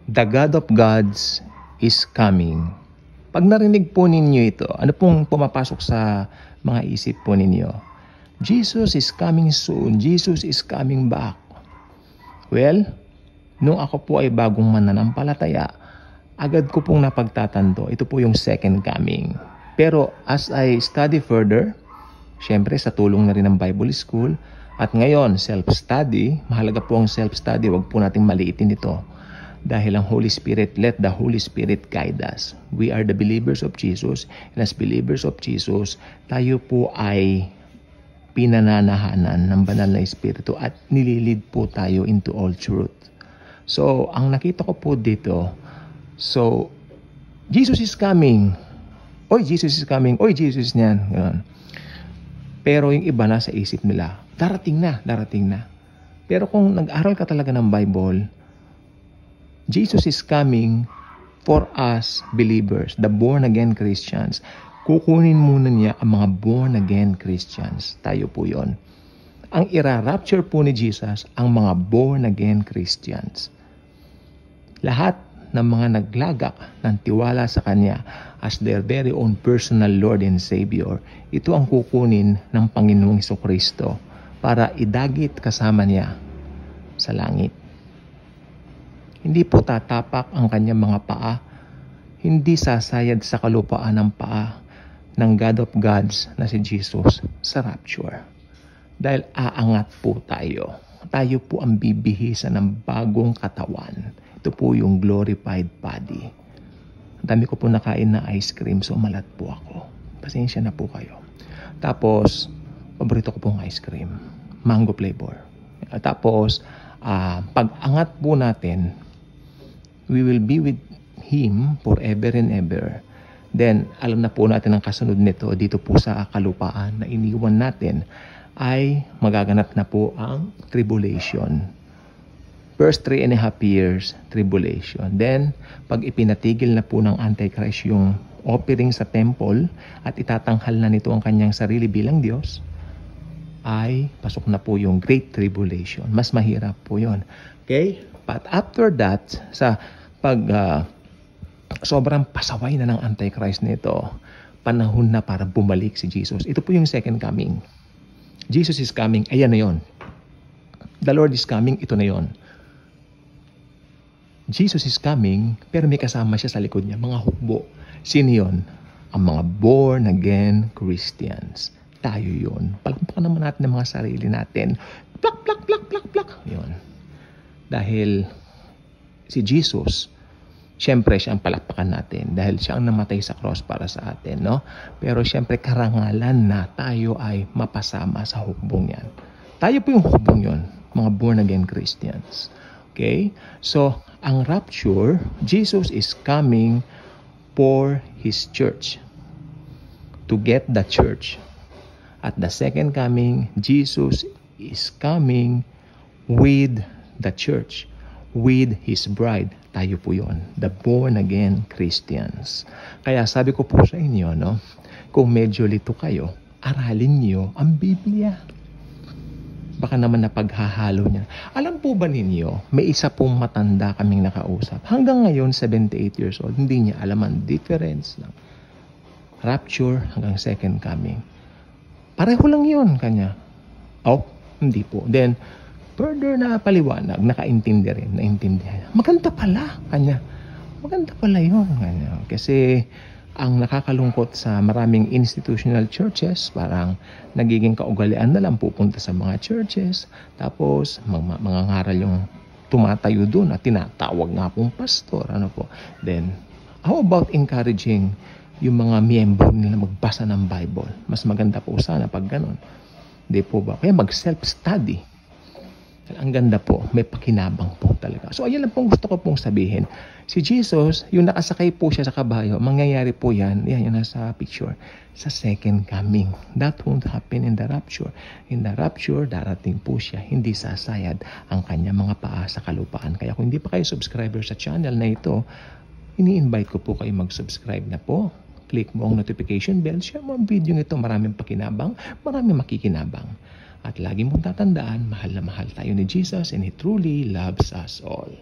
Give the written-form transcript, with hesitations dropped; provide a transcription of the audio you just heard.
The God of gods is coming. Pag narinig po ninyo ito, ano pong pumapasok sa mga isip po ninyo? Jesus is coming soon. Jesus is coming back. Well, nung ako po ay bagong mananampalataya, agad ko pong napagtatanto, ito po yung second coming. Pero as I study further, syempre sa tulong na rin ng Bible School, at ngayon, self-study, mahalaga po ang self-study, wag po nating maliitin ito. Dahil ang Holy Spirit, let the Holy Spirit guide us. We are the believers of Jesus, and as believers of Jesus, tayo po ay pinananahanan ng banal na Espiritu at nililid po tayo into all truth. So, ang nakita ko po dito, Jesus is coming. Oy, Jesus is coming. Oy, Jesus niyan. Ganun. Pero yung iba na sa isip nila, darating na. Pero kung nag-aral ka talaga ng Bible, Jesus is coming for us believers, the born-again Christians. Kukunin muna niya ang mga born-again Christians. Tayo po yon. Ang ira-rapture po ni Jesus, ang mga born-again Christians. Lahat ng mga naglagak ng tiwala sa Kanya as their very own personal Lord and Savior, ito ang kukunin ng Panginoong Hesukristo para idagit kasama niya sa langit. Hindi po tatapak ang kanyang mga paa, hindi sasayad sa kalupaan ng paa ng God of gods na si Jesus sa rapture. Dahil aangat po tayo. Tayo po ang bibihisan ng bagong katawan. Ito po yung glorified body. Ang dami ko po nakain na ice cream, so malat po ako. Pasensya na po kayo. Tapos, paborito ko pong ice cream. Mango flavor. Tapos, pag-angat po natin, we will be with Him forever and ever. Then, alam na po natin ang kasunod nito dito po sa kalupaan na iniwan natin ay magaganap na po ang tribulation. First 3.5 years, tribulation. Then, pag ipinatigil na po ng Antichrist yung offering sa temple at itatanghal na nito ang kanyang sarili bilang Diyos, ay pasok na po yung Great Tribulation. Mas mahirap po yon. Okay? But after that, sa pag sobrang pasaway na ng Antichrist nito, panahon na para bumalik si Jesus. Ito po yung second coming. Jesus is coming, ayan na yon. The Lord is coming, ito na yon. Jesus is coming, pero may kasama siya sa likod niya, mga hukbo. Sino yun? Ang mga born-again Christians. Tayo yun. Palampakan naman natin ang mga sarili natin. Plak, plak, plak, plak, plak. Yun. Dahil si Jesus, siyempre siya ang palakpakan natin. Dahil siya ang namatay sa cross para sa atin. No? Pero siyempre karangalan na tayo ay mapasama sa hukbong yan. Tayo po yung hukbong yun. Mga born-again Christians. Okay? So, ang rapture, Jesus is coming for His church. To get the church. At the second coming, Jesus is coming with the church. With His bride. Tayo po yon, the born-again Christians. Kaya sabi ko po sa inyo, no, kung medyo lito kayo, aralin niyo ang Biblia. Baka naman napaghahalo niya. Alam po ba ninyo, may isa pong matanda kaming nakausap. Hanggang ngayon, 78 years old, hindi niya alam ang difference ng rapture hanggang second coming. Pareho lang yun kanya. Oh, hindi po. Then, further na paliwanag, nakaintindi rin, naintindihan. Maganda pala kanya. Maganda pala yun kanya. Kasi, ang nakakalungkot sa maraming institutional churches, parang nagiging kaugalian na lang pupunta sa mga churches, tapos mga ngaral yung tumatayo doon at tinatawag nga pong pastor. Ano po? Then, how about encouraging yung mga miyembro nila magbasa ng Bible? Mas maganda po sana pag ganun. Di po ba? Kaya mag-self-study. Ang ganda po, may pakinabang po talaga. So, ayan lang pong gusto ko pong sabihin. Si Jesus, yung nakasakay po siya sa kabayo, mangyayari po yan yung nasa picture, sa second coming. That won't happen in the rapture. In the rapture, darating po siya, hindi sasayad ang kanya mga paa sa kalupaan. Kaya kung hindi pa kayo subscriber sa channel na ito, ini-invite ko po kayo mag-subscribe na po. Click mo ang notification bell, share mo ang video nito, maraming pakinabang, maraming makikinabang. At lagi mong tatandaan, mahal na mahal tayo ni Jesus and He truly loves us all.